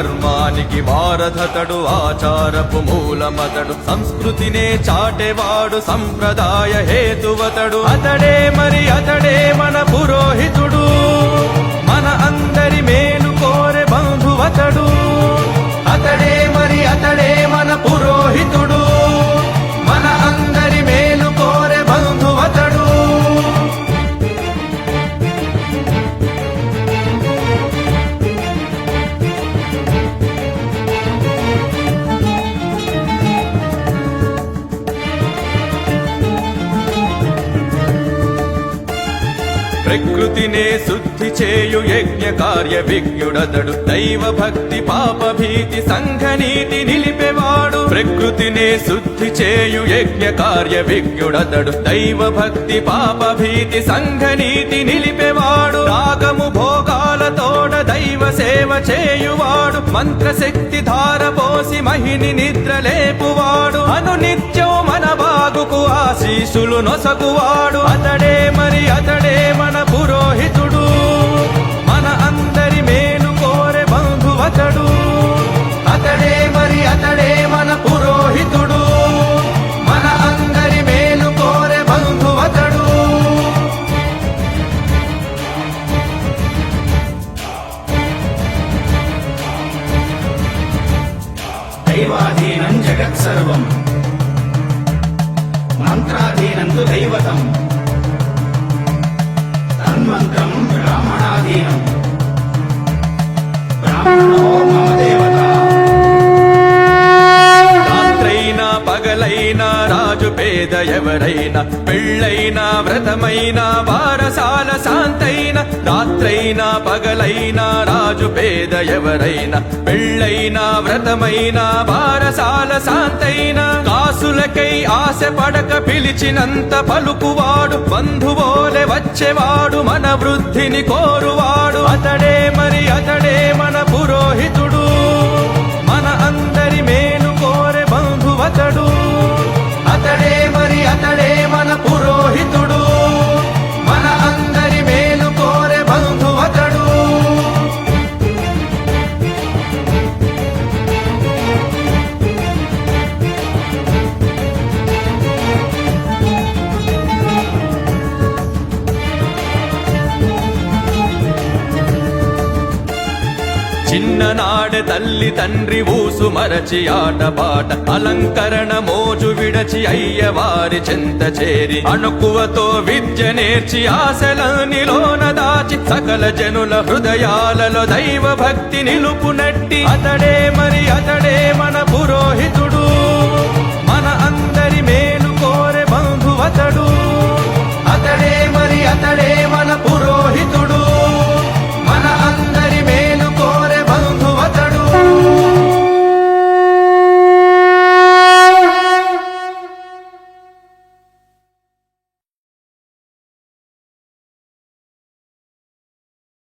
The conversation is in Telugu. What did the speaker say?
ధర్మానికి వారధతడు ఆచారపు మూలమతడు సంస్కృతినే చాటెవాడు సంప్రదాయ హేతువతడు అతడే మరి అతడే మన పురోహితుడు మన అందరి మేలు కోరె బంధువతడు అతడే మరి అతడే మన పురోహితుడు మన అందరి మేలు కోరె బంధువతడు ప్రకృతినే శుద్ధి చేయు యజ్ఞ కార్య విజ్ఞుడతడు దైవ భక్తి పాప భీతి సంఘనీతి నిలిపేవాడు ప్రకృతినే శుద్ధి చేయు యజ్ఞ కార్య విజ్ఞుడతడు దైవ భక్తి పాప భీతి సంఘనీతి నిలిపేవాడు రాగము భోగాలతోడ దైవ సేవ చేయువాడు మంత్రశక్తి ధార పోసి మహిని నిద్ర లేపువాడు అనునిత్యం మన బాగుకు ఆశీసులు నొసగువాడు అతడే మరి అతడే మన పురోహితుడు మన అందరి మేలు కోరె బంధువతడు అతడే మరి అతడే మన పురోహితుడు మన అందరి మేలు కోరె బంధువతడు దైవాధీనం జగత్సర్వం మంత్రాధీనం తు దైవతం తన్మంత్రం బ్రాహ్మణాధీనం బ్రాహ్మణో మమ దేవత రాత్రైనా పగలైనా రాజు పేద ఎవరైనా పెళ్ళైనా వ్రతమైనా బారసాల శాంతైన రాత్రైనా పగలైనా రాజు పేద ఎవరైనా పెళ్ళైనా వ్రతమైనా బారసాల శాంతైన కాసులకై ఆశ పడక పిలిచినంత పలుకువాడు బంధువోలె వచ్చేవాడు మన వృద్ధిని కోరువాడు అతడే మరి అతడే మన పురోహితుడు మన అందరి మేలు కోరె బంధువతడు అతడే మరి అతడే మన పురోహితుడు మన అందరి మేలు కోరె బంధువతడు చిన్ననాడ తల్లి తండ్రి ఊసు మరచి ఆటపాట అలంకరణ మోజు విడచి అయ్యవారి చెంత చేరి అణుకువతో విద్య నేర్చి ఆశలనిలోన దాచి సకల జనుల హృదయాలలో దైవ భక్తి నిలుపునట్టి అతడే మరి అతడే మన పురోహితుడు